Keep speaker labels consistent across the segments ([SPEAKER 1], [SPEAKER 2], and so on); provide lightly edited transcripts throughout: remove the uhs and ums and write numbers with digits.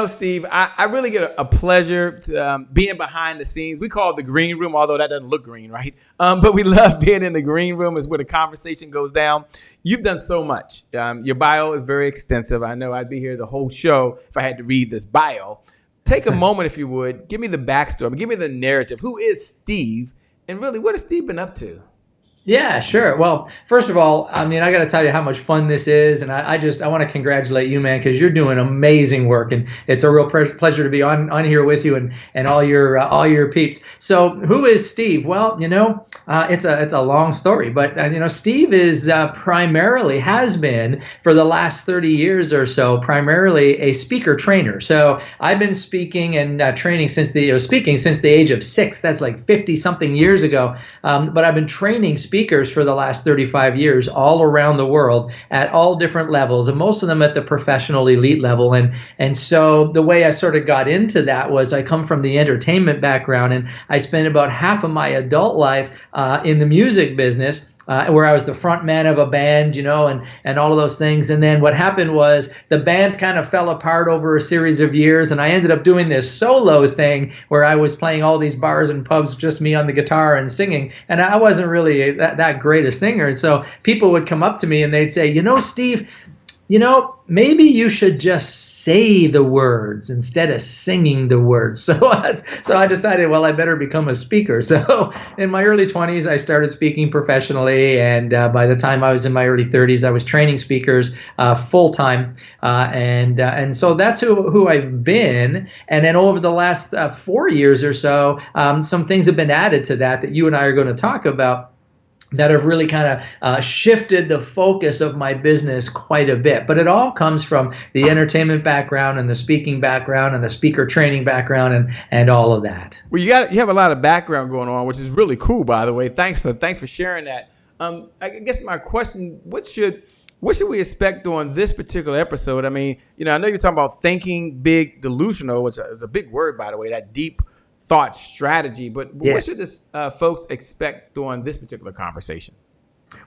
[SPEAKER 1] Steve, I really get a pleasure to, being behind the scenes. We call it the green room, although that doesn't look green, right? But we love being in the green room is where the conversation goes down. You've done so much. Your bio is very extensive. I know I'd be here the whole show if I had to read this bio. Take a moment, if you would. Give me the backstory. Give me the narrative. Who is Steve? And really, what has Steve been up to?
[SPEAKER 2] Yeah, sure. Well, first of all, I got to tell you how much fun this is. And I want to congratulate you, man, because you're doing amazing work. And it's a real pleasure to be on here with you and all your peeps. So who is Steve? Well, it's a long story. But, Steve is primarily has been for the last 30 years or so, primarily a speaker trainer. So I've been speaking and training since the age of 6. That's like 50 something years ago. But I've been training speakers for the last 35 years all around the world at all different levels, and most of them at the professional elite level. And so the way I sort of got into that was I come from the entertainment background, and I spent about half of my adult life in the music business. Where I was the front man of a band, and all of those things. And then what happened was the band kind of fell apart over a series of years, and I ended up doing this solo thing where I was playing all these bars and pubs, just me on the guitar and singing. And I wasn't really that great a singer. And so people would come up to me and they'd say, Steve, maybe you should just say the words instead of singing the words. So I decided, well, I better become a speaker. So in my early 20s, I started speaking professionally. And by the time I was in my early 30s, I was training speakers full time. And so that's who I've been. And then over the last 4 years or so, some things have been added to that you and I are going to talk about, that have really kind of shifted the focus of my business quite a bit. But it all comes from the entertainment background and the speaking background and the speaker training background and all of that.
[SPEAKER 1] Well, you have a lot of background going on, which is really cool, by the way. Thanks for sharing that. I guess my question, what should we expect on this particular episode? I know you're talking about thinking big delusional, which is a big word, by the way, that deep thought strategy, but what should folks expect during this particular conversation?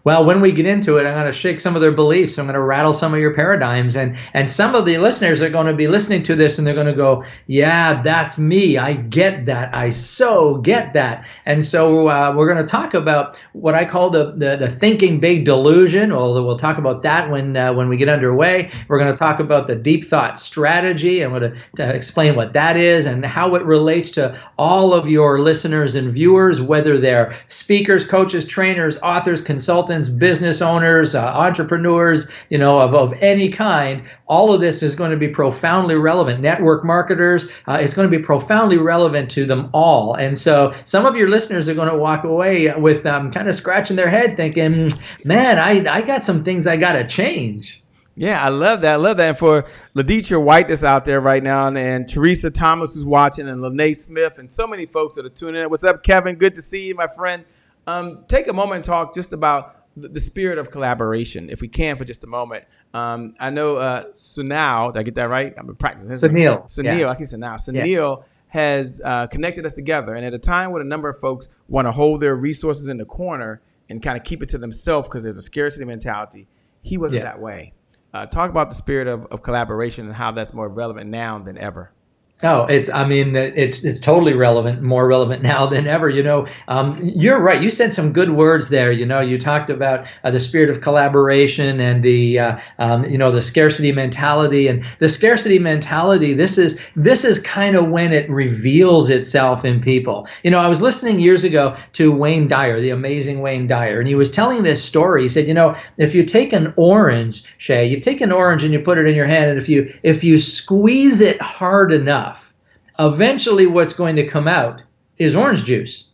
[SPEAKER 2] Well, when we get into it, I'm going to shake some of their beliefs. I'm going to rattle some of your paradigms. And some of the listeners are going to be listening to this and they're going to go, yeah, that's me. I get that. I so get that. And so we're going to talk about what I call the thinking big delusion. We'll talk about that when we get underway. We're going to talk about the deep thought strategy. I'm going to explain what that is and how it relates to all of your listeners and viewers, whether they're speakers, coaches, trainers, authors, consultants, business owners, entrepreneurs, of any kind. All of this is going to be profoundly relevant. Network marketers, it's going to be profoundly relevant to them all. And so some of your listeners are going to walk away with kind of scratching their head thinking, man, I got some things I got to change.
[SPEAKER 1] Yeah, I love that. And for Laditra White that's out there right now, and Teresa Thomas who's watching, and Lene Smith, and so many folks that are tuning in. What's up, Kevin? Good to see you, my friend. Take a moment and talk just about the spirit of collaboration, if we can, for just a moment. I know Sunil, did I get that right? I've been practicing his name. Sunil, yeah. I can say now. Sunil has connected us together. And at a time when a number of folks want to hold their resources in the corner and kind of keep it to themselves because there's a scarcity mentality, he wasn't that way. Talk about the spirit of collaboration and how that's more relevant now than ever.
[SPEAKER 2] Oh, it's totally relevant, more relevant now than ever. You're right. You said some good words there. You talked about the spirit of collaboration and the scarcity mentality. And the scarcity mentality, this is kind of when it reveals itself in people. I was listening years ago to Wayne Dyer, the amazing Wayne Dyer, and he was telling this story. He said, if you take an orange, Shay, you take an orange and you put it in your hand, and if you squeeze it hard enough, eventually what's going to come out is orange juice.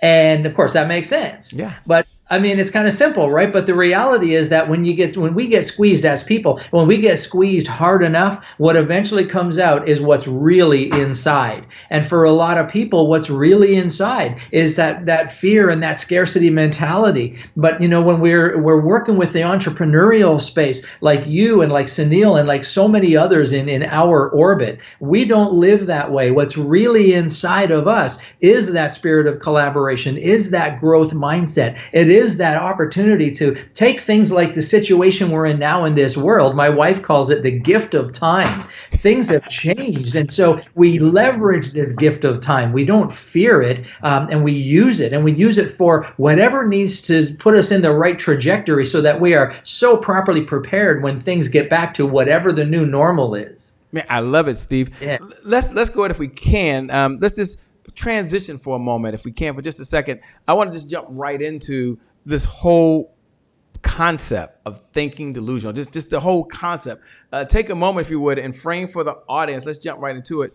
[SPEAKER 2] And of course that makes sense.
[SPEAKER 1] Yeah.
[SPEAKER 2] But it's kind of simple, right? But the reality is that when we get squeezed as people, when we get squeezed hard enough, what eventually comes out is what's really inside. And for a lot of people, what's really inside is that fear and that scarcity mentality. But when we're working with the entrepreneurial space, like you and like Sunil and like so many others in our orbit, we don't live that way. What's really inside of us is that spirit of collaboration, is that growth mindset. It is that opportunity to take things like the situation we're in now in this world. My wife calls it the gift of time. Things have changed, and so we leverage this gift of time. We don't fear it, and we use it, and we use it for whatever needs to put us in the right trajectory so that we are so properly prepared when things get back to whatever the new normal is.
[SPEAKER 1] Man, I love it, Steve.
[SPEAKER 2] Yeah.
[SPEAKER 1] Let's go ahead if we can. Let's just transition for a moment, if we can, for just a second. I want to just jump right into this whole concept of thinking delusional, just the whole concept. Take a moment, if you would, and frame for the audience. Let's jump right into it.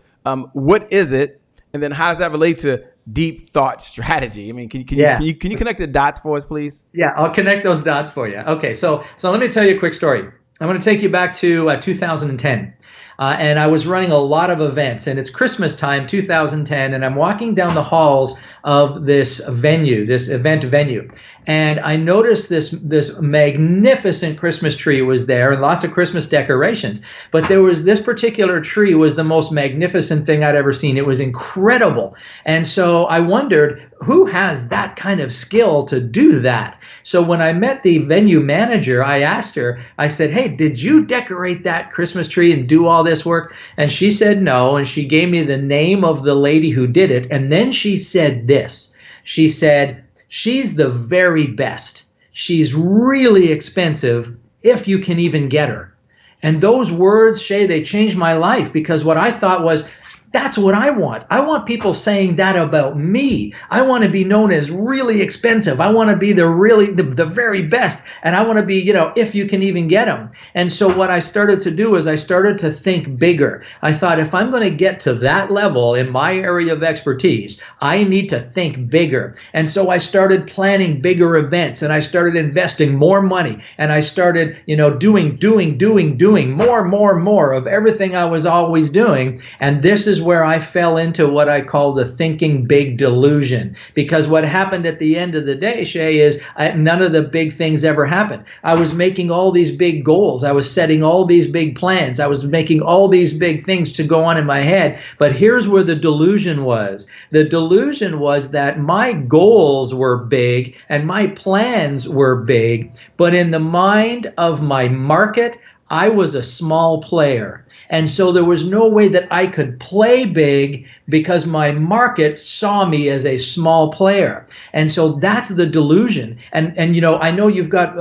[SPEAKER 1] What is it, and then how does that relate to deep thought strategy? I mean, can you connect the dots for us, please?
[SPEAKER 2] Yeah, I'll connect those dots for you. Okay, so let me tell you a quick story. I'm going to take you back to 2010. And I was running a lot of events, and it's Christmas time, 2010, and I'm walking down the halls of this venue, this event venue, and I noticed this magnificent Christmas tree was there and lots of Christmas decorations. But there was this particular tree was the most magnificent thing I'd ever seen. It was incredible. And so I wondered, who has that kind of skill to do that? So when I met the venue manager, I asked her, I said, hey, did you decorate that Christmas tree and do all this work? And she said no, and she gave me the name of the lady who did it. And then she said this. She said, she's the very best. She's really expensive if you can even get her. And those words, Shay, they changed my life, because what I thought was, that's what I want. I want people saying that about me. I want to be known as really expensive. I want to be the very best. And I want to be, if you can even get them. And so what I started to do is I started to think bigger. I thought, if I'm going to get to that level in my area of expertise, I need to think bigger. And so I started planning bigger events, and I started investing more money, and I started, doing more of everything I was always doing. And this is where I fell into what I call the Thinking Big Delusion. Because what happened at the end of the day, Shay, is none of the big things ever happened. I was making all these big goals. I was setting all these big plans. I was making all these big things to go on in my head. But here's where the delusion was. The delusion was that my goals were big and my plans were big, but in the mind of my market, I was a small player. And so there was no way that I could play big because my market saw me as a small player. And so that's the delusion. And I know you've got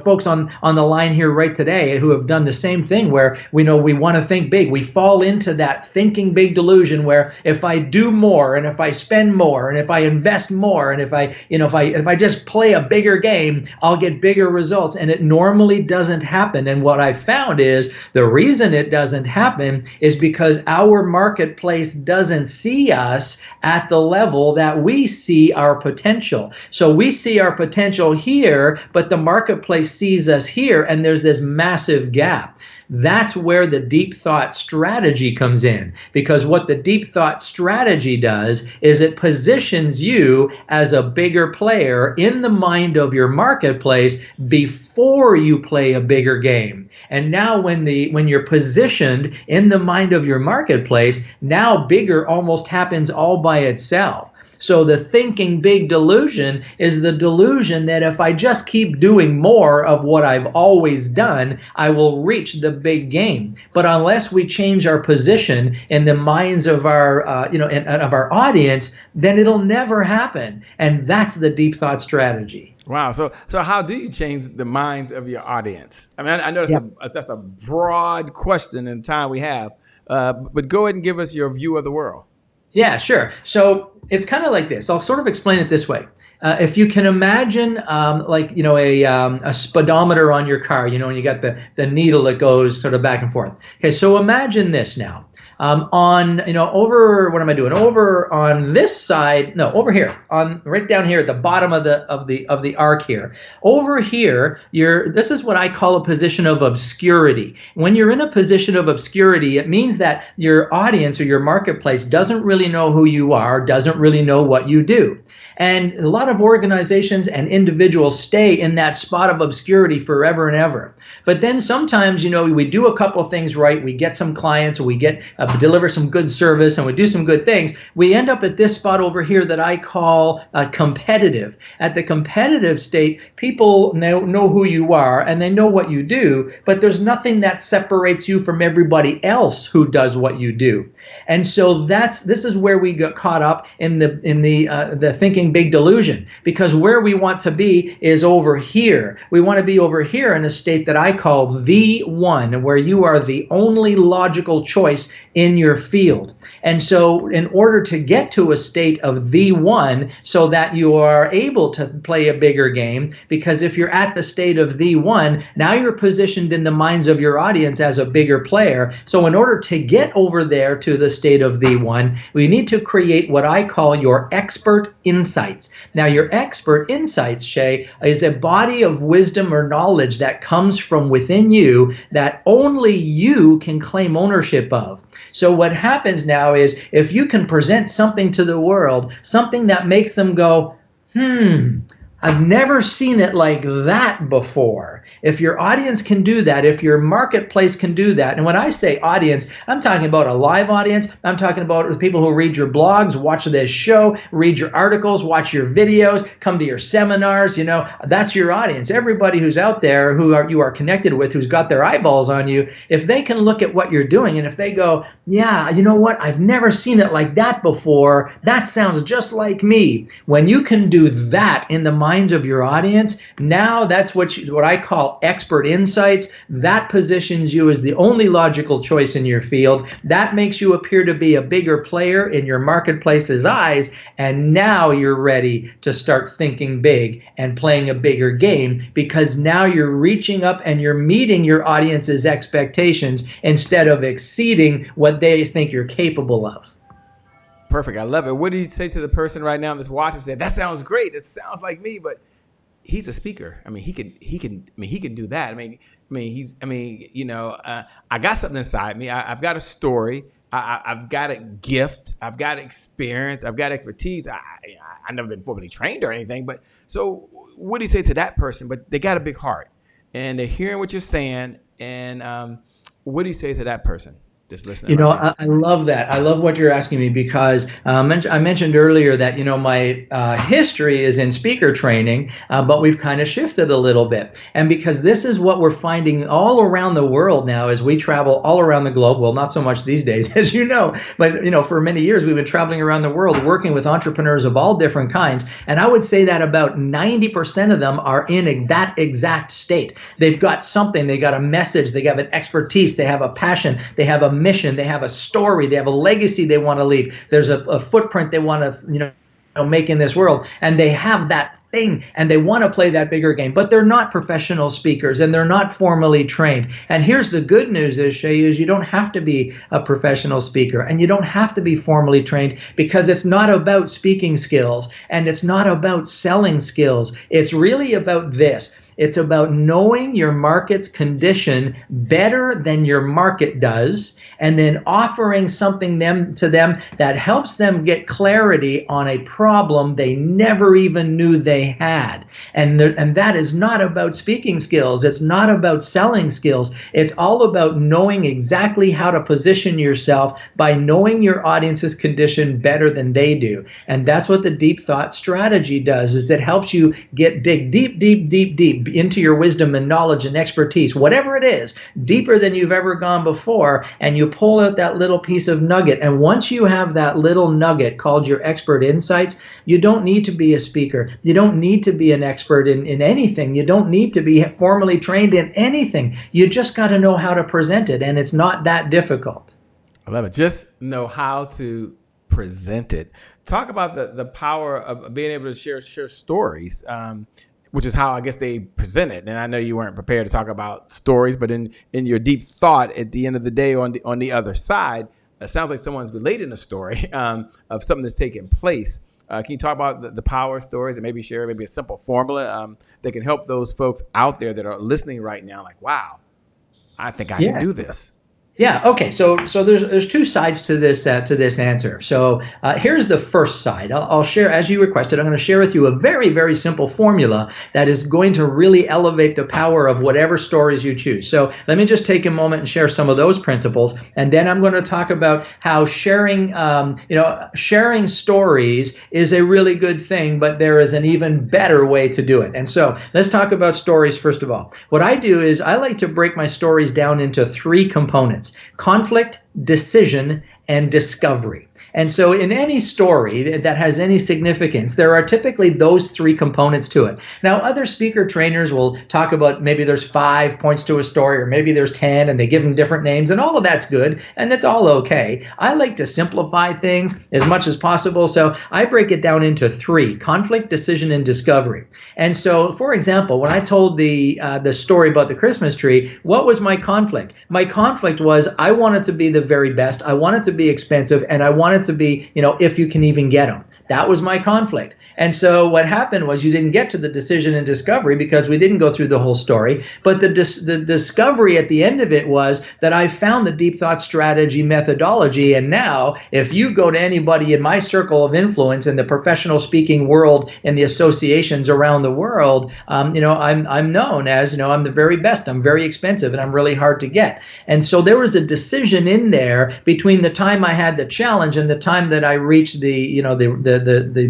[SPEAKER 2] folks on the line here right today who have done the same thing, where we want to think big. We fall into that thinking big delusion where if I do more, and if I spend more, and if I invest more, and if I just play a bigger game, I'll get bigger results. And it normally doesn't happen. And what I found is the reason it doesn't happen is because our marketplace doesn't see us at the level that we see our potential. So we see our potential here, but the marketplace sees us here, and there's this massive gap. That's where the deep thought strategy comes in, because what the deep thought strategy does is it positions you as a bigger player in the mind of your marketplace before you play a bigger game. And now when you're positioned in the mind of your marketplace, now bigger almost happens all by itself. So the thinking big delusion is the delusion that if I just keep doing more of what I've always done, I will reach the big game. But unless we change our position in the minds of our of our audience, then it'll never happen. And that's the deep thought strategy.
[SPEAKER 1] Wow. So how do you change the minds of your audience? I mean, I know that's a broad question in the time we have, but go ahead and give us your view of the world.
[SPEAKER 2] Yeah, sure. So it's kind of like this. I'll sort of explain it this way. If you can imagine a speedometer on your car, and you got the needle that goes sort of back and forth. Okay, so imagine this now. Over on this side, no, over here, right down here at the bottom of the arc here. Over here, this is what I call a position of obscurity. When you're in a position of obscurity, it means that your audience or your marketplace doesn't really know who you are, doesn't doesn't really know what you do. And a lot of organizations and individuals stay in that spot of obscurity forever and ever. But then sometimes, we do a couple of things right. We get some clients, or we get deliver some good service, and we do some good things. We end up at this spot over here that I call competitive. At the competitive state, people know who you are and they know what you do, but there's nothing that separates you from everybody else who does what you do. And so this is where we got caught up in the Thinking Big Delusion, because where we want to be is over here. We want to be over here in a state that I call the one, where you are the only logical choice in your field. And so in order to get to a state of the one, so that you are able to play a bigger game, because if you're at the state of the one, now you're positioned in the minds of your audience as a bigger player. So in order to get over there to the state of the one, we need to create what I call your expert insights. Now, your expert insights, Shay, is a body of wisdom or knowledge that comes from within you that only you can claim ownership of. So what happens now is, if you can present something to the world, something that makes them go, I've never seen it like that before. If your audience can do that, if your marketplace can do that, and when I say audience, I'm talking about a live audience. I'm talking about the people who read your blogs, watch this show, read your articles, watch your videos, come to your seminars. That's your audience. Everybody who's out there you are connected with, who's got their eyeballs on you, if they can look at what you're doing and if they go, yeah, you know what? I've never seen it like that before. That sounds just like me. When you can do that in the minds of your audience, now that's what I call expert insights. That positions you as the only logical choice in your field. That makes you appear to be a bigger player in your marketplace's eyes. And now you're ready to start thinking big and playing a bigger game, because now you're reaching up and you're meeting your audience's expectations instead of exceeding what they think you're capable of.
[SPEAKER 1] Perfect. I love it. What do you say to the person right now that's watching? Said, that sounds great. It sounds like me, but he's a speaker. I mean, he can do that. I got something inside me. I've got a story. I've got a gift. I've got experience. I've got expertise. I've never been formally trained or anything, but so what do you say to that person? But they got a big heart and they're hearing what you're saying. And what do you say to that person? Just listening.
[SPEAKER 2] I love that. I love what you're asking me, because I mentioned earlier that, my history is in speaker training, but we've kind of shifted a little bit. And because this is what we're finding all around the world now as we travel all around the globe. Well, not so much these days, as you know, but, for many years we've been traveling around the world working with entrepreneurs of all different kinds. And I would say that about 90% of them are in that exact state. They've got something, they got a message, they have an expertise, they have a passion, they have a mission, they have a story, they have a legacy they want to leave. There's a footprint they want to make in this world, and they have that thing and they want to play that bigger game, but they're not professional speakers and they're not formally trained. And here's the good news is, Shay, is you don't have to be a professional speaker and you don't have to be formally trained, because it's not about speaking skills and it's not about selling skills. It's really about this. It's about knowing your market's condition better than your market does, and then offering something to them that helps them get clarity on a problem they never even knew they had. And that is not about speaking skills. It's not about selling skills. It's all about knowing exactly how to position yourself by knowing your audience's condition better than they do. And that's what the deep thought strategy does, is it helps you dig deep into your wisdom and knowledge and expertise, whatever it is, deeper than you've ever gone before, and you pull out that little piece of nugget. And once you have that little nugget called your expert insights, you don't need to be a speaker. You don't need to be an expert in anything. You don't need to be formally trained in anything. You just got to know how to present it, and it's not that difficult.
[SPEAKER 1] I love it. Just know how to present it. Talk about the power of being able to share stories, which is how I guess they present it. And I know you weren't prepared to talk about stories, but in your deep thought, at the end of the day, on the other side, it sounds like someone's relating a story of something that's taking place. Can you talk about the power of stories and maybe share maybe a simple formula that can help those folks out there that are listening right now? Like, wow, I think I can do this.
[SPEAKER 2] Yeah. Okay. So there's two sides to this answer. So here's the first side. I'll share, as you requested. I'm going to share with you a very, very simple formula that is going to really elevate the power of whatever stories you choose. So let me just take a moment and share some of those principles, and then I'm going to talk about how sharing stories is a really good thing, but there is an even better way to do it. And so let's talk about stories first of all. What I do is I like to break my stories down into three components: conflict, decision, and discovery. And so in any story that has any significance, there are typically those three components to it. Now, other speaker trainers will talk about maybe there's 5 points to a story, or maybe there's 10, and they give them different names, and all of that's good, and that's all okay. I like to simplify things as much as possible, so I break it down into three: conflict, decision, and discovery. And so, for example, when I told the story about the Christmas tree, what was my conflict? My conflict was I wanted to be the very best, I wanted to be expensive, and I wanted to be, if you can even get them. That was my conflict. And so what happened was you didn't get to the decision and discovery because we didn't go through the whole story. But the discovery at the end of it was that I found the deep thought strategy methodology. And now if you go to anybody in my circle of influence in the professional speaking world and the associations around the world, I'm known as, I'm the very best. I'm very expensive and I'm really hard to get. And so there was a decision in there between the time I had the challenge and the time that I reached the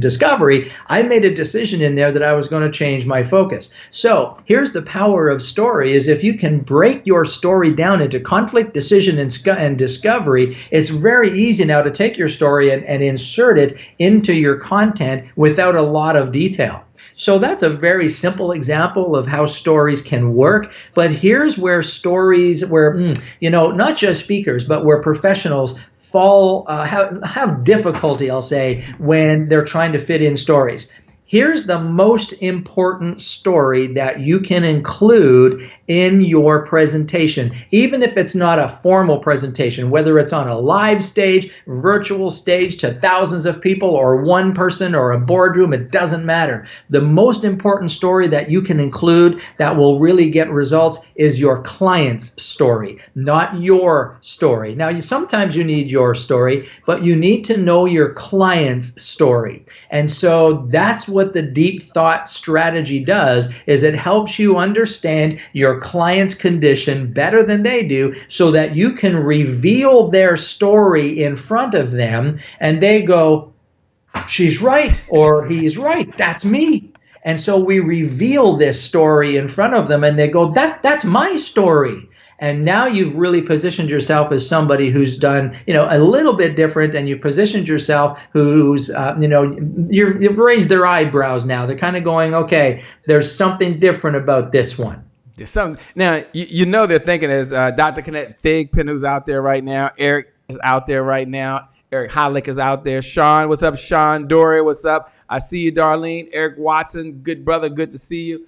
[SPEAKER 2] discovery. I made a decision in there that I was going to change my focus. So here's the power of story: is if you can break your story down into conflict, decision, and discovery, it's very easy now to take your story and insert it into your content without a lot of detail. So that's a very simple example of how stories can work. But here's where stories, not just speakers, but where professionals have difficulty, I'll say, when they're trying to fit in stories. Here's the most important story that you can include in your presentation, even if it's not a formal presentation, whether it's on a live stage, virtual stage to thousands of people, or one person, or a boardroom, it doesn't matter. The most important story that you can include that will really get results is your client's story, not your story. Now, sometimes you need your story, but you need to know your client's story. And so that's what the deep thought strategy does, is it helps you understand your client's condition better than they do, so that you can reveal their story in front of them and they go, she's right, or he's right, that's me. And so we reveal this story in front of them and they go, that's my story. And now you've really positioned yourself as somebody who's done, a little bit different, and you've positioned yourself who's, you've raised their eyebrows now. They're kind of going, okay, there's something different about this one.
[SPEAKER 1] There's something. Now, they're thinking as Dr. Kenneth Thigpen, who's out there right now. Eric is out there right now. Eric Hollick is out there. Sean, what's up? Sean Dory, what's up? I see you, Darlene. Eric Watson, good brother, good to see you.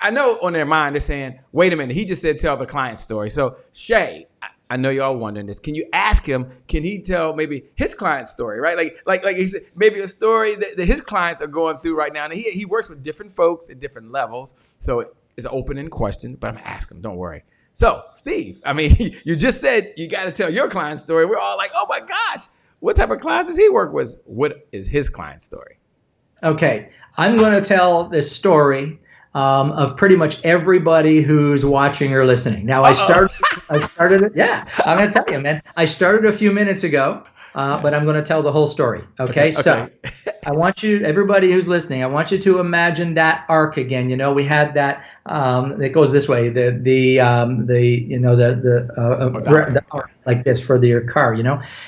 [SPEAKER 1] I know on their mind they're saying, wait a minute, he just said tell the client story. So Shay, I know y'all wondering this. Can you ask him, can he tell maybe his client story, right? Like he said, maybe a story that his clients are going through right now. And he works with different folks at different levels. So it's an open-ended question, but I'm going to ask him, don't worry. So Steve, you just said you got to tell your client story. We're all like, oh my gosh, what type of clients does he work with? What is his client story?
[SPEAKER 2] Okay, I'm going to tell this story of pretty much everybody who's watching or listening. Now, I started it. Yeah, I'm going to tell you, man. I started a few minutes ago, but I'm going to tell the whole story. Okay. So I want you, everybody who's listening, I want you to imagine that arc again. We had that that goes this way. The arc like this for your car.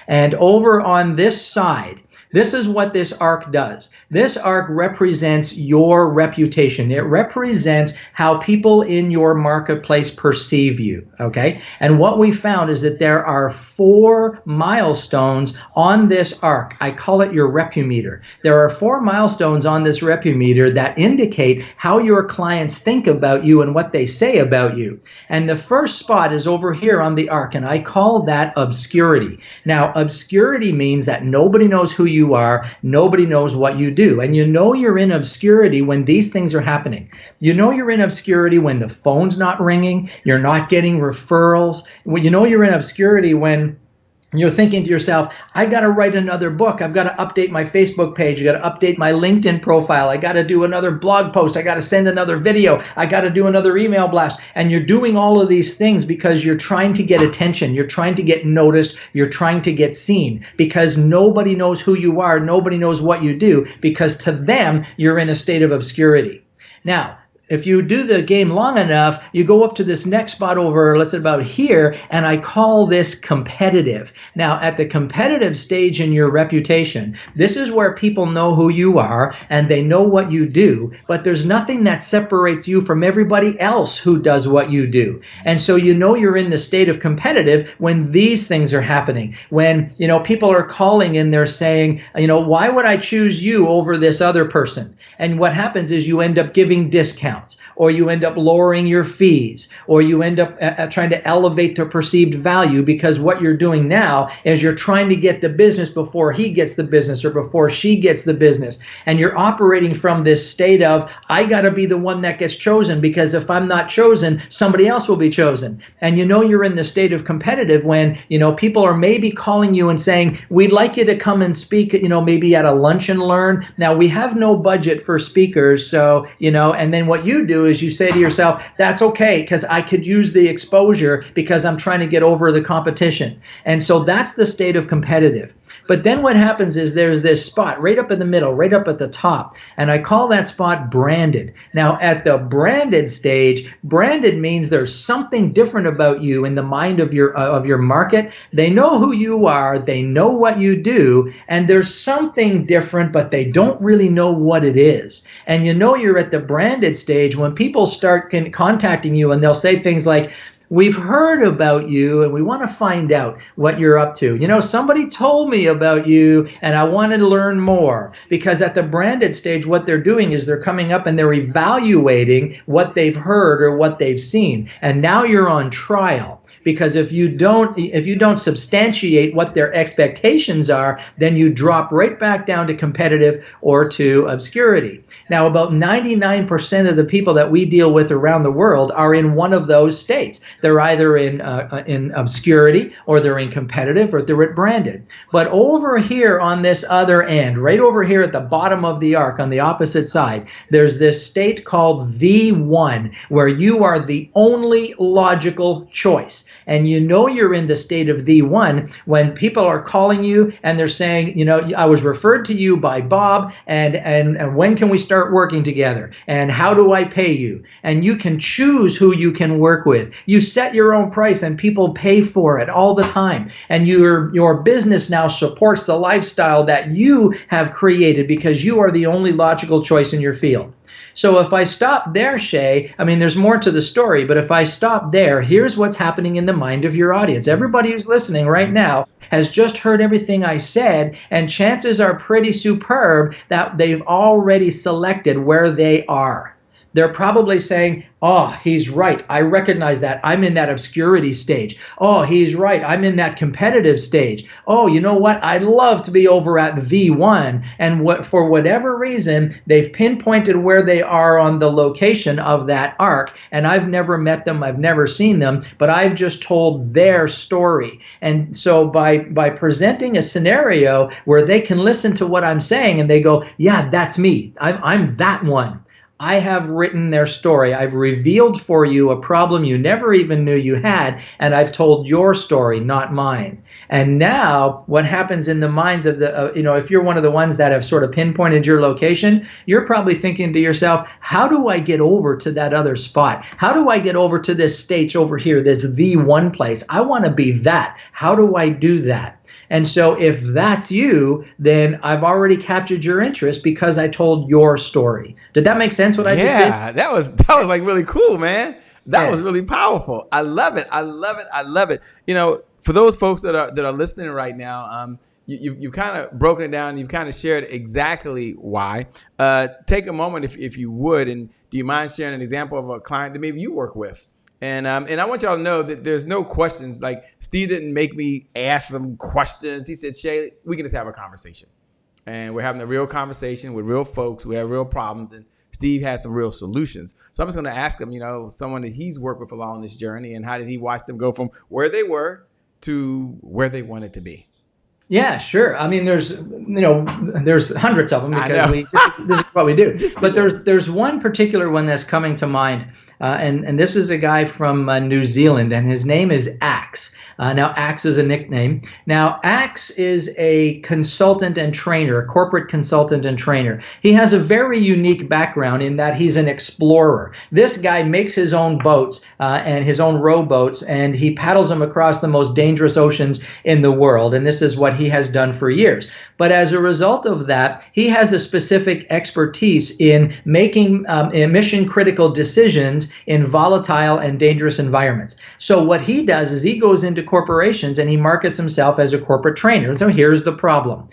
[SPEAKER 2] And over on this side, this is what this arc does. This arc represents your reputation. It represents how people in your marketplace perceive you, okay? And what we found is that there are 4 milestones on this arc. I call it your repumeter. There are 4 milestones on this repumeter that indicate how your clients think about you and what they say about you. And the first spot is over here on the arc, and I call that obscurity. Now, obscurity means that nobody knows who you are, nobody knows what you do. And you know you're in obscurity when these things are happening. You know you're in obscurity when the phone's not ringing, you're not getting referrals. You know you're in obscurity when you're thinking to yourself, I got to write another book. I've got to update my Facebook page. I got to update my LinkedIn profile. I got to do another blog post. I got to send another video. I got to do another email blast. And you're doing all of these things because you're trying to get attention. You're trying to get noticed. You're trying to get seen because nobody knows who you are. Nobody knows what you do because to them, you're in a state of obscurity. Now, if you do the game long enough, you go up to this next spot over, let's say about here, and I call this competitive. Now, at the competitive stage in your reputation, this is where people know who you are and they know what you do, but there's nothing that separates you from everybody else who does what you do. And so you know you're in the state of competitive when these things are happening. When, people are calling and they're saying, why would I choose you over this other person? And what happens is you end up giving discounts, or you end up lowering your fees, or you end up trying to elevate the perceived value because what you're doing now is you're trying to get the business before he gets the business or before she gets the business. And you're operating from this state of, I got to be the one that gets chosen because if I'm not chosen, somebody else will be chosen. And you're in the state of competitive when, people are maybe calling you and saying, we'd like you to come and speak, maybe at a lunch and learn. Now, we have no budget for speakers, so, and then what you do is you say to yourself, that's okay, because I could use the exposure because I'm trying to get over the competition. And so that's the state of competitive. But then what happens is there's this spot right up in the middle, right up at the top, and I call that spot branded. Now, at the branded stage, branded means there's something different about you in the mind of your market. They know who you are, they know what you do, and there's something different, but they don't really know what it is. And you're at the branded stage when people start contacting you and they'll say things like, we've heard about you and we want to find out what you're up to. Somebody told me about you and I wanted to learn more. Because at the branded stage, what they're doing is they're coming up and they're evaluating what they've heard or what they've seen. And now you're on trial. Because if you don't substantiate what their expectations are, then you drop right back down to competitive or to obscurity. Now, about 99% of the people that we deal with around the world are in one of those states. They're either in obscurity, or they're in competitive, or they're at branded. But over here on this other end, right over here at the bottom of the arc on the opposite side, there's this state called the one, where you are the only logical choice. And you're in the state of the one when people are calling you and they're saying, I was referred to you by Bob, and when can we start working together? And how do I pay you? And you can choose who you can work with. You set your own price and people pay for it all the time. And your business now supports the lifestyle that you have created because you are the only logical choice in your field. So if I stop there, Shay, there's more to the story, but if I stop there, here's what's happening in the mind of your audience. Everybody who's listening right now has just heard everything I said, and chances are pretty superb that they've already selected where they are. They're probably saying, oh, he's right. I recognize that. I'm in that obscurity stage. Oh, he's right. I'm in that competitive stage. Oh, you know what? I'd love to be over at V1. And for whatever reason, they've pinpointed where they are on the location of that arc. And I've never met them. I've never seen them. But I've just told their story. And so by presenting a scenario where they can listen to what I'm saying and they go, yeah, that's me. I'm that one. I have written their story. I've revealed for you a problem you never even knew you had, and I've told your story, not mine. And now what happens in the minds of if you're one of the ones that have sort of pinpointed your location, you're probably thinking to yourself, how do I get over to that other spot? How do I get over to this stage over here, this the one place? I want to be that. How do I do that? And so if that's you, then I've already captured your interest because I told your story. Did that make sense what I just did?
[SPEAKER 1] Yeah, that was like really cool, man. That was really powerful. I love it. I love it. I love it. For those folks that are listening right now, you've kind of broken it down. You've kind of shared exactly why. Take a moment if you would, and do you mind sharing an example of a client that maybe you work with? And I want y'all to know that there's no questions. Like, Steve didn't make me ask some questions. He said, Shay, we can just have a conversation. And we're having a real conversation with real folks. We have real problems. And Steve has some real solutions. So I'm just going to ask him, someone that he's worked with along this journey, and how did he watch them go from where they were to where they wanted to be?
[SPEAKER 2] Yeah, sure. I mean, there's hundreds of them because this is what we do. But there's one particular one that's coming to mind, and this is a guy from New Zealand, and his name is Axe. Now, Axe is a nickname. Now, Axe is a consultant and trainer, a corporate consultant and trainer. He has a very unique background in that he's an explorer. This guy makes his own boats and his own rowboats, and he paddles them across the most dangerous oceans in the world. And this is what he has done for years. But as a result of that, he has a specific expertise in making mission-critical decisions in volatile and dangerous environments. So what he does is he goes into corporations and he markets himself as a corporate trainer. So here's the problem.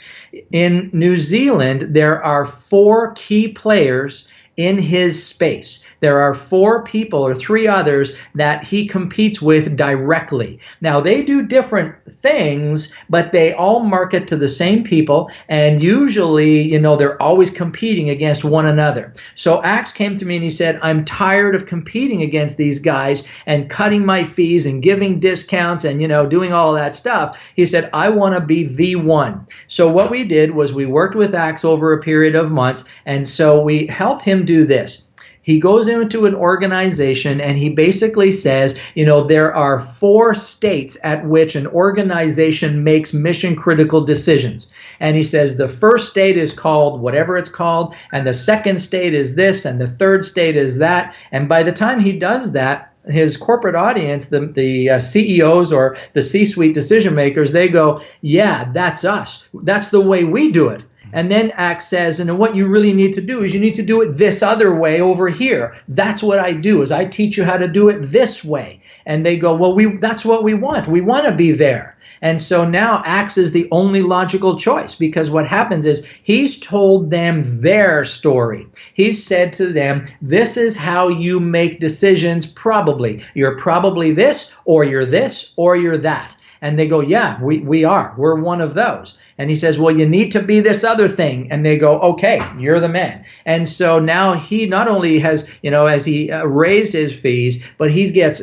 [SPEAKER 2] In New Zealand, there are 4 key players in his space. There are 4 people or 3 others that he competes with directly. Now, they do different things, but they all market to the same people, and usually, they're always competing against one another. So Axe came to me and he said, I'm tired of competing against these guys and cutting my fees and giving discounts and, doing all of that stuff. He said, I want to be the one. So what we did was we worked with Axe over a period of months, and so we helped him do this. He goes into an organization and he basically says, there are 4 states at which an organization makes mission critical decisions. And he says the first state is called whatever it's called, and the second state is this, and the third state is that. And by the time he does that, his corporate audience, the CEOs or the C-suite decision makers, they go, yeah, that's us. That's the way we do it. And then Axe says, and what you really need to do is you need to do it this other way over here. That's what I do, is I teach you how to do it this way. And they go, well, that's what we want. We want to be there. And so now Axe is the only logical choice, because what happens is he's told them their story. He's said to them, this is how you make decisions probably. You're probably this, or you're that. And they go, yeah, we are. We're one of those. And he says, well, you need to be this other thing. And they go, okay, you're the man. And so now he not only has, as he raised his fees, but he gets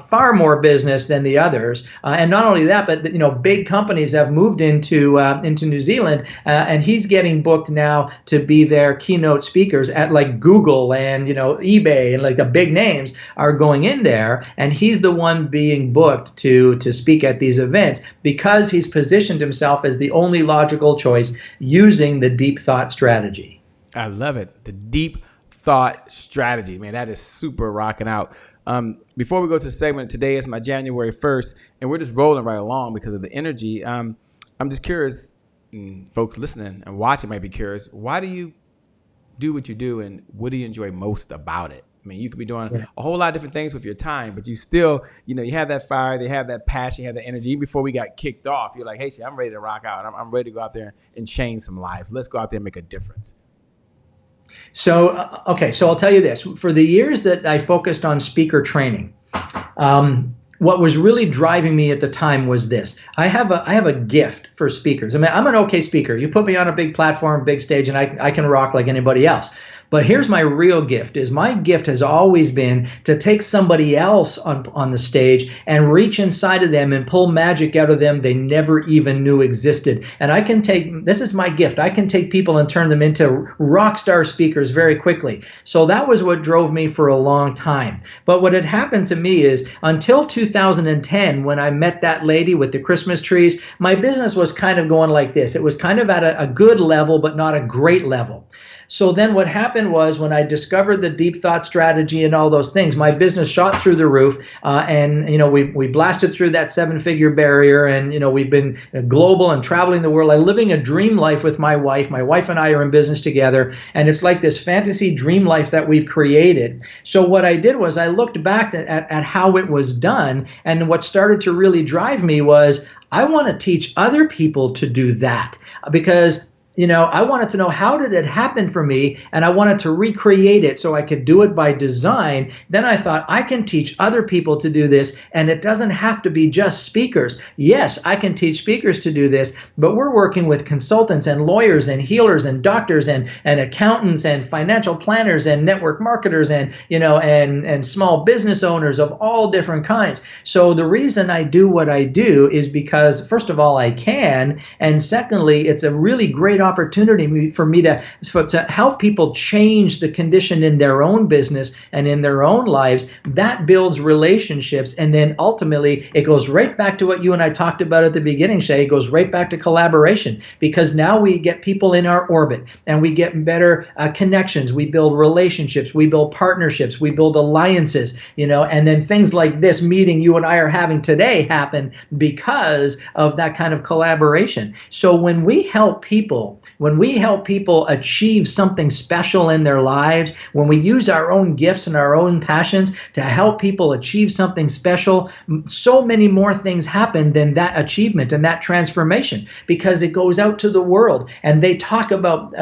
[SPEAKER 2] far more business than the others. And not only that, but, big companies have moved into New Zealand, and he's getting booked now to be their keynote speakers at like Google and, eBay, and like the big names are going in there. And he's the one being booked to speak at these events because he's positioned himself as the only logical choice using the deep thought strategy.
[SPEAKER 1] I love it. The deep thought strategy, man, that is super rocking out. Before we go to the segment, today is my January 1st, and we're just rolling right along because of the energy. I'm just curious, folks listening and watching might be curious, why do you do what you do, and what do you enjoy most about it? I mean, you could be doing a whole lot of different things with your time, but you still, you have that fire, they have that passion, you have that energy. Even before we got kicked off, you're like, hey, I'm ready to rock out. I'm ready to go out there and change some lives. Let's go out there and make a difference.
[SPEAKER 2] So, so I'll tell you this. For the years that I focused on speaker training, what was really driving me at the time was this. I have a gift for speakers. I mean, I'm an okay speaker. You put me on a big platform, big stage, and I can rock like anybody else. But here's my real gift, is my gift has always been to take somebody else on the stage and reach inside of them and pull magic out of them they never even knew existed. And this is my gift. I can take people and turn them into rock star speakers very quickly. So that was what drove me for a long time. But what had happened to me is until 2010, when I met that lady with the Christmas trees, my business was kind of going like this. It was kind of at a good level, but not a great level. So then what happened was, when I discovered the deep thought strategy and all those things, my business shot through the roof, and we blasted through that 7-figure barrier, and we've been global and traveling the world. I'm living a dream life with my wife. My wife and I are in business together, and it's like this fantasy dream life that we've created. So what I did was I looked back at how it was done, and what started to really drive me was I want to teach other people to do that, because I wanted to know, how did it happen for me? And I wanted to recreate it so I could do it by design. Then I thought, I can teach other people to do this, and it doesn't have to be just speakers. Yes, I can teach speakers to do this, but we're working with consultants and lawyers and healers and doctors and accountants and financial planners and network marketers and and small business owners of all different kinds. So the reason I do what I do is because, first of all, I can, and secondly, it's a really great opportunity for me to help people change the condition in their own business and in their own lives. That builds relationships, and then ultimately it goes right back to what you and I talked about at the beginning, Shay. It goes right back to collaboration, because now we get people in our orbit and we get better connections. We build relationships, we build partnerships, we build alliances, and then things like this meeting you and I are having today happen because of that kind of collaboration. So when we help people achieve something special in their lives, when we use our own gifts and our own passions to help people achieve something special, so many more things happen than that achievement and that transformation, because it goes out to the world and they talk about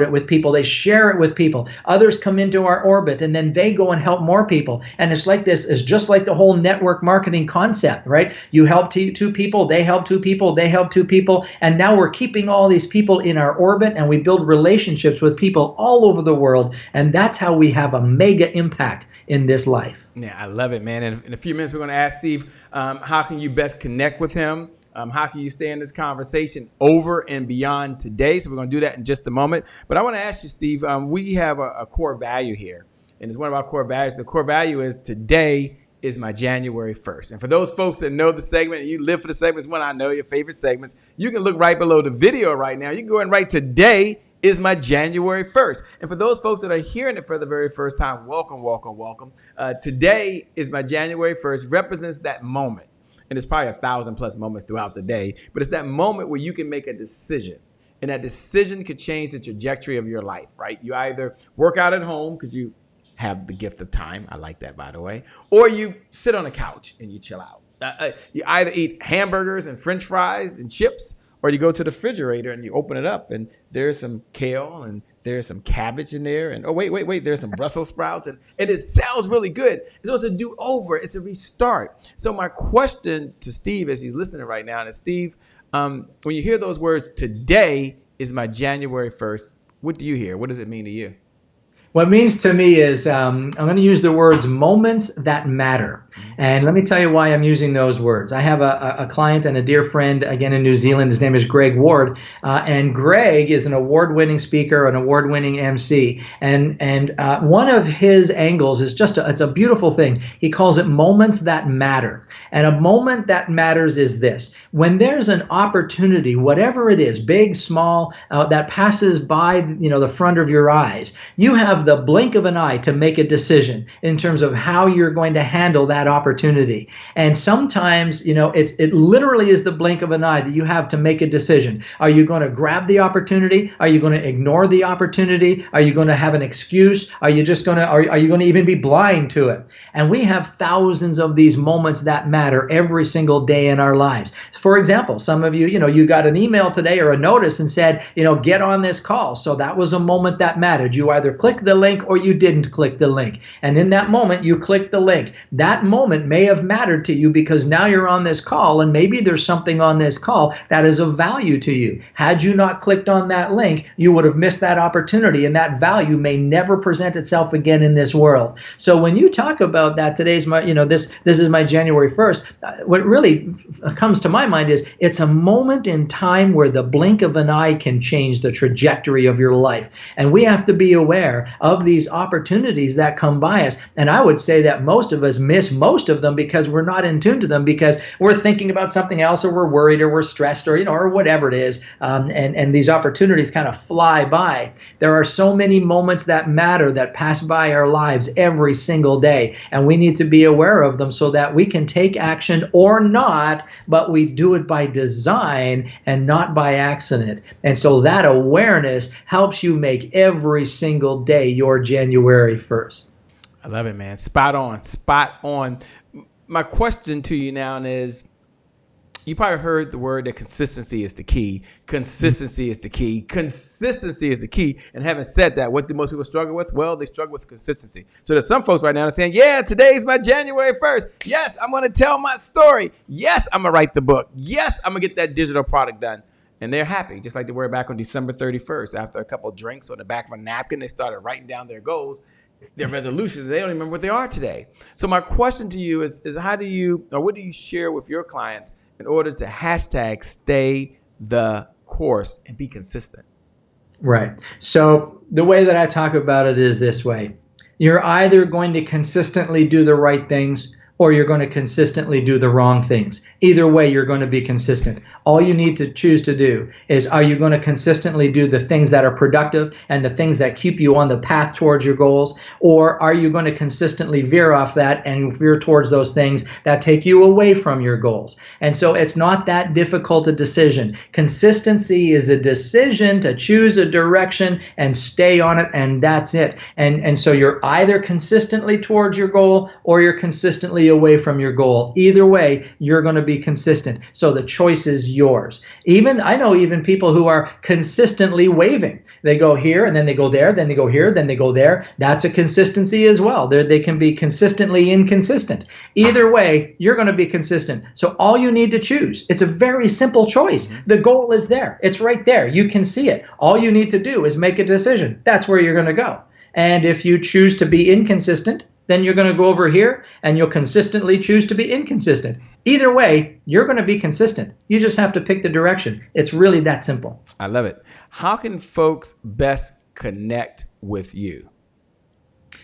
[SPEAKER 2] it with people, they share it with people, others come into our orbit, and then they go and help more people. And it's like this, it's just like the whole network marketing concept, right? You help two people, they help two people, they help two people, and now we're keeping all these people in our orbit, and we build relationships with people all over the world, and that's how we have a mega impact in this life.
[SPEAKER 1] Yeah, I love it, man. And in a few minutes, we're going to ask Steve, how can you best connect with him? How can you stay in this conversation over and beyond today? So we're going to do that in just a moment. But I want to ask you, Steve, we have a core value here, and it's one of our core values. The core value is today is my January 1st. And for those folks that know the segment, and you live for the segments, when I know your favorite segments, you can look right below the video right now. You can go and write today is my January 1st. And for those folks that are hearing it for the very first time, welcome, welcome, welcome. Today is my January 1st represents that moment. And it's probably 1,000+ moments throughout the day, but it's that moment where you can make a decision. And that decision could change the trajectory of your life, right? You either work out at home because you have the gift of time. I like that, by the way. Or you sit on a couch and you chill out. You either eat hamburgers and French fries and chips, or you go to the refrigerator and you open it up and there's some kale and there's some cabbage in there. And oh, wait, there's some Brussels sprouts. And it sounds really good. It's also a do-over. It's a restart. So my question to Steve as he's listening right now is, Steve, when you hear those words, today is my January 1st, what do you hear? What does it mean to you?
[SPEAKER 2] What it means to me is I'm going to use the words moments that matter. And let me tell you why I'm using those words. I have a client and a dear friend, again, in New Zealand. His name is Greg Ward. And Greg is an award-winning speaker, an award-winning MC. And one of his angles is it's a beautiful thing. He calls it moments that matter. And a moment that matters is this. When there's an opportunity, whatever it is, big, small, that passes by the front of your eyes, you have the blink of an eye to make a decision in terms of how you're going to handle that opportunity. And sometimes, it literally is the blink of an eye that you have to make a decision. Are you going to grab the opportunity? Are you going to ignore the opportunity? Are you going to have an excuse? Are you going to even be blind to it? And we have thousands of these moments that matter every single day in our lives. For example, some of you, you got an email today or a notice and said, get on this call. So that was a moment that mattered. You either clicked the link or you didn't click the link. And in that moment, you clicked the link. That moment may have mattered to you because now you're on this call, and maybe there's something on this call that is of value to you. Had you not clicked on that link, you would have missed that opportunity, and that value may never present itself again in this world. So when you talk about that, today's my, this is my January 1st, what really comes to my mind is it's a moment in time where the blink of an eye can change the trajectory of your life. And we have to be aware of these opportunities that come by us. And I would say that most of us miss most of them because we're not in tune to them, because we're thinking about something else, or we're worried, or we're stressed, or or whatever it is. And these opportunities kind of fly by. There are so many moments that matter that pass by our lives every single day, and we need to be aware of them so that we can take action or not, but we do it by design and not by accident. And so that awareness helps you make every single day your January 1st.
[SPEAKER 1] I love it, man. Spot on. Spot on. My question to you now is, You probably heard the word that consistency is the key. Consistency is the key. Consistency is the key. And having said that, what do most people struggle with? Well, they struggle with consistency. So there's some folks right now that are saying, yeah, today's my January 1st. Yes, I'm going to tell my story. Yes, I'm going to write the book. Yes, I'm going to get that digital product done. And they're happy, just like they were back on December 31st. After a couple of drinks on the back of a napkin, they started writing down their goals, their resolutions. They don't even remember what they are today. So my question to you is how do you, or what do you share with your clients in order to hashtag stay the course and be consistent?
[SPEAKER 2] Right. So the way that I talk about it is this way. You're either going to consistently do the right things or you're going to consistently do the wrong things. Either way, you're going to be consistent. All you need to choose to do is, are you going to consistently do the things that are productive and the things that keep you on the path towards your goals? Or are you going to consistently veer off that and veer towards those things that take you away from your goals? And so it's not that difficult a decision. Consistency is a decision to choose a direction and stay on it, and that's it. And so you're either consistently towards your goal or you're consistently away from your goal. Either way, you're going to be consistent. So the choice is yours. I know people who are consistently waving. They go here and then they go there, then they go here, then they go there. That's a consistency as well. They can be consistently inconsistent. Either way, you're going to be consistent. So all you need to choose, it's a very simple choice. The goal is there. It's right there. You can see it. All you need to do is make a decision. That's where you're going to go. And if you choose to be inconsistent, then you're going to go over here and you'll consistently choose to be inconsistent. Either way, you're going to be consistent. You just have to pick the direction. It's really that simple.
[SPEAKER 1] I love it. How can folks best connect with you?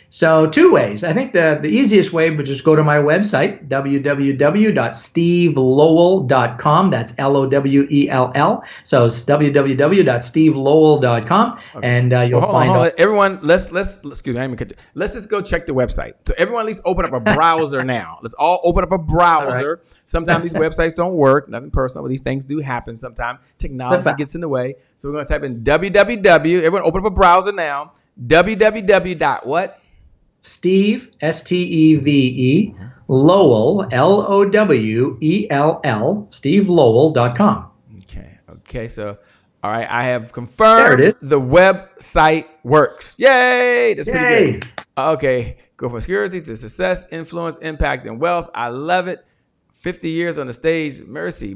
[SPEAKER 2] So 2 ways. I think the easiest way would just go to my website, www.stevelowell.com. That's Lowell. So it's www.stevelowell.com. Okay. And you'll find out.
[SPEAKER 1] Everyone, let's excuse me. Let's just go check the website. So everyone at least open up a browser now. Let's all open up a browser. Right. Sometimes these websites don't work. Nothing personal, but these things do happen sometimes. Technology gets in the way. So we're going to type in www. Everyone open up a browser now. www.what?
[SPEAKER 2] Steve, Steve, Lowell, Lowell, stevelowell.com.
[SPEAKER 1] Okay. So, all right, I have confirmed the website works. Yay! That's pretty good. Okay, go from obscurity to success, influence, impact, and wealth. I love it. 50 years on the stage. Mercy.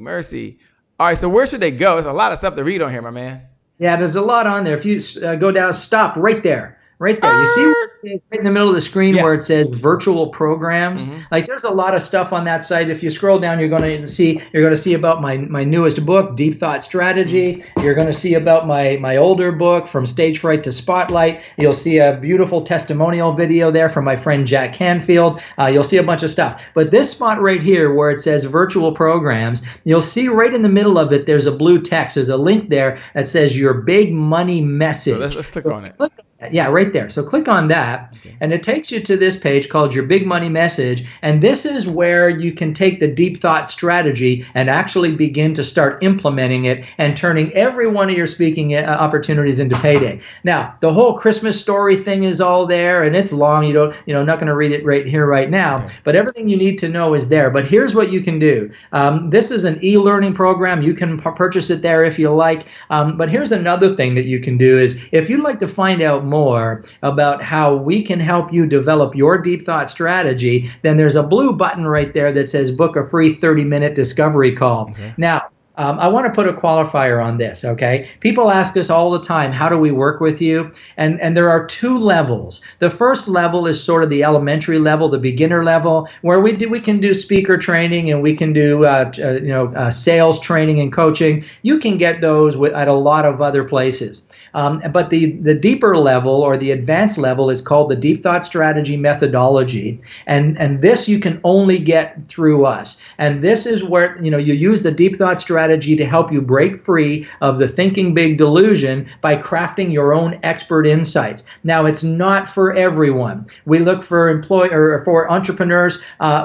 [SPEAKER 1] All right, so where should they go? There's a lot of stuff to read on here, my man.
[SPEAKER 2] Yeah, there's a lot on there. If you go down, stop right there. Right there. You see where it says, right in the middle of the screen where it says virtual programs? Like there's a lot of stuff on that site. If you scroll down, you're going to see about my newest book, Deep Thought Strategy. You're going to see about my older book, From Stage Fright to Spotlight. You'll see a beautiful testimonial video there from my friend Jack Canfield. You'll see a bunch of stuff. But this spot right here where it says virtual programs, you'll see right in the middle of it, there's a blue text. There's a link there that says your big money message.
[SPEAKER 1] So let's click on it.
[SPEAKER 2] Yeah, right there. So click on that, and it takes you to this page called Your Big Money Message, and this is where you can take the deep thought strategy and actually begin to start implementing it and turning every one of your speaking opportunities into payday. Now, the whole Christmas story thing is all there, and it's long. Not going to read it right here, right now, but everything you need to know is there. But here's what you can do. This is an e-learning program. You can purchase it there if you like. But here's another thing that you can do is if you'd like to find out more about how we can help you develop your deep thought strategy, then there's a blue button right there that says book a free 30-minute discovery call. Now, I want to put a qualifier on this, okay? People ask us all the time, how do we work with you? And there are 2 levels. The first level is sort of the elementary level, the beginner level, where we can do speaker training and we can do sales training and coaching. You can get those at a lot of other places. But the deeper level or the advanced level is called the Deep Thought Strategy Methodology. And this you can only get through us. And this is where you use the Deep Thought Strategy to help you break free of the Thinking Big Delusion by crafting your own expert insights. Now, it's not for everyone. We look for for entrepreneurs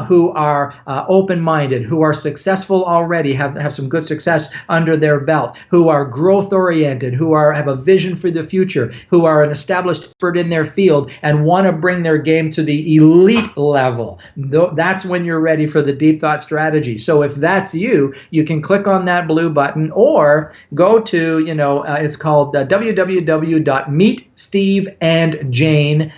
[SPEAKER 2] who are open-minded, who are successful already, have some good success under their belt, who are growth-oriented, who have a vision vision for the future, who are an established expert in their field and want to bring their game to the elite level. That's when you're ready for the deep thought strategy. So if that's you, you can click on that blue button or go to, it's called www.meetsteveandjane.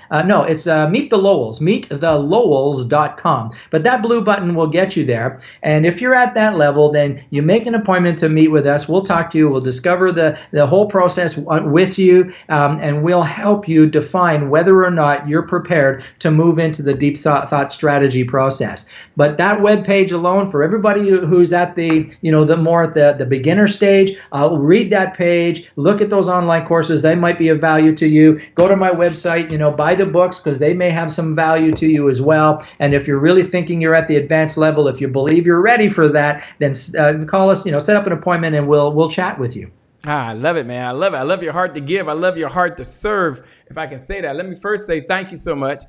[SPEAKER 2] It's Meet the Lowells, meetthelowells.com. But that blue button will get you there. And if you're at that level, then you make an appointment to meet with us. We'll talk to you. We'll discover the whole process with you, and we'll help you define whether or not you're prepared to move into the deep thought strategy process. But that web page alone, for everybody who's at the beginner stage, I'll read that page, look at those online courses. They might be of value to you. Go to my website, buy the books because they may have some value to you as well. And if you're really thinking you're at the advanced level, if you believe you're ready for that, then call us, set up an appointment and we'll chat with you.
[SPEAKER 1] I love it, man. I love it. I love your heart to give. I love your heart to serve, if I can say that. Let me first say thank you so much.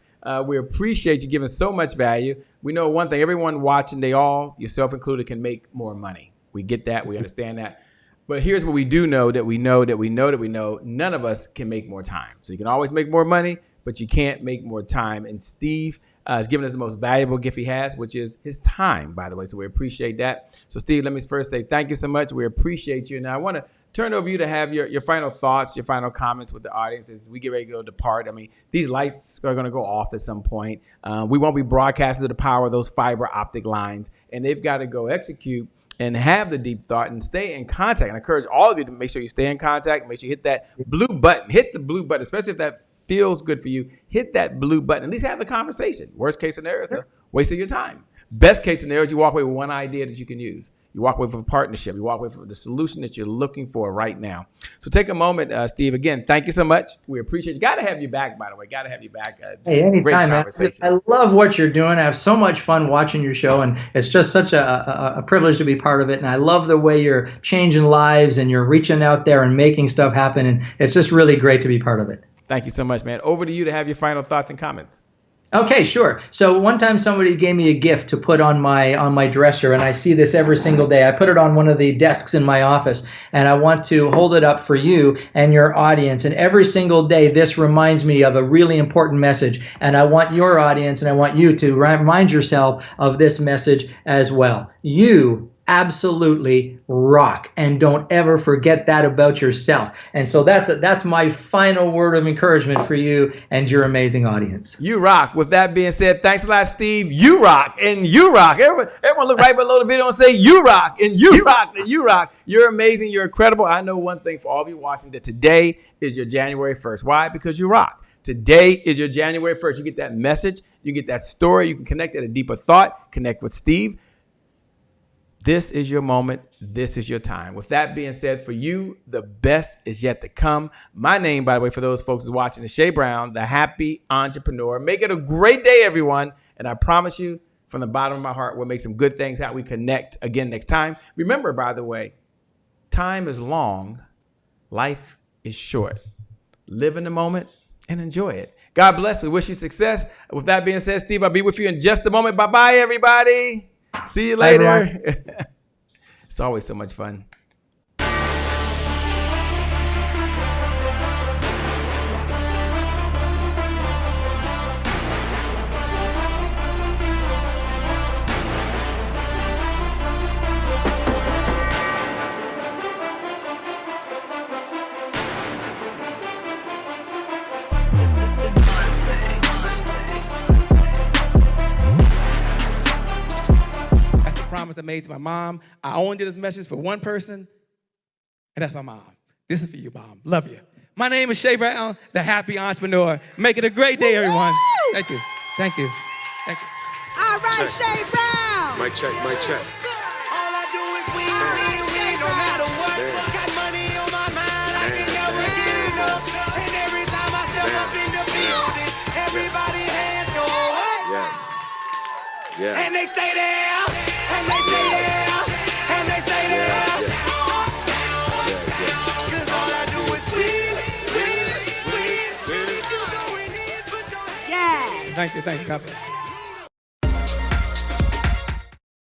[SPEAKER 1] We appreciate you giving so much value. We know one thing, everyone watching, they all, yourself included, can make more money. We get that. We understand that. But here's what we do know, that we know, none of us can make more time. So you can always make more money, but you can't make more time. And Steve has given us the most valuable gift he has, which is his time, by the way. So we appreciate that. So Steve, let me first say thank you so much. We appreciate you. Now I want to turn over you to have your final thoughts, your final comments with the audience as we get ready to go depart. I mean, these lights are going to go off at some point. We won't be broadcasting to the power of those fiber optic lines, and they've got to go execute and have the deep thought and stay in contact. And I encourage all of you to make sure you stay in contact. Make sure you hit that blue button. Hit the blue button, especially if that feels good for you. Hit that blue button. At least have the conversation. Worst case scenario is a waste of your time. Best case scenario is you walk away with one idea that you can use. You walk away with a partnership. You walk away with the solution that you're looking for right now. So take a moment, Steve. Again, thank you so much. We appreciate you. Got to have you back, by the way. Got to have you back.
[SPEAKER 2] Hey, anytime, great conversation. Man. I love what you're doing. I have so much fun watching your show, and it's just such a privilege to be part of it. And I love the way you're changing lives and you're reaching out there and making stuff happen. And it's just really great to be part of it.
[SPEAKER 1] Thank you so much, man. Over to you to have your final thoughts and comments.
[SPEAKER 2] Okay, sure. So one time somebody gave me a gift to put on my dresser, and I see this every single day. I put it on one of the desks in my office, and I want to hold it up for you and your audience. And every single day, this reminds me of a really important message. And I want your audience and I want you to remind yourself of this message as well. You absolutely rock, and don't ever forget that about yourself. And so that's my final word of encouragement for you and your amazing audience.
[SPEAKER 1] You rock. With that being said, thanks a lot, Steve. You rock and you rock. Everyone look right below the video and say you rock and you rock and you rock. You're amazing. You're incredible. I know one thing for all of you watching, that today is your January 1st. Why? Because you rock. Today is your January 1st. You get that message. You get that story. You can connect at a deeper thought. Connect with Steve. This is your moment. This is your time. With that being said, for you, the best is yet to come. My name, by the way, for those folks who's watching, is Shay Brown, the happy entrepreneur. Make it a great day, everyone. And I promise you, from the bottom of my heart, we'll make some good things happen. We connect again next time. Remember, by the way, time is long. Life is short. Live in the moment and enjoy it. God bless. We wish you success. With that being said, Steve, I'll be with you in just a moment. Bye-bye, everybody. See you later. It's always so much fun. Promise I made to my mom. I only did this message for one person, and that's my mom. This is for you, Mom. Love you. My name is Shay Brown, the happy entrepreneur. Make it a great day, everyone. Thank you. Thank you. Thank you.
[SPEAKER 3] All right, Shay Brown.
[SPEAKER 4] Mic check, mic check.
[SPEAKER 3] All I do is win, no matter what. Got money on my mind, I can never get enough. And every time I step up in the building, everybody hands go up.
[SPEAKER 4] Yes. Yeah.
[SPEAKER 3] And they stay there. And they stay there, and they stay there. Cause all I do is win. Yeah.
[SPEAKER 1] Thank you, God bless.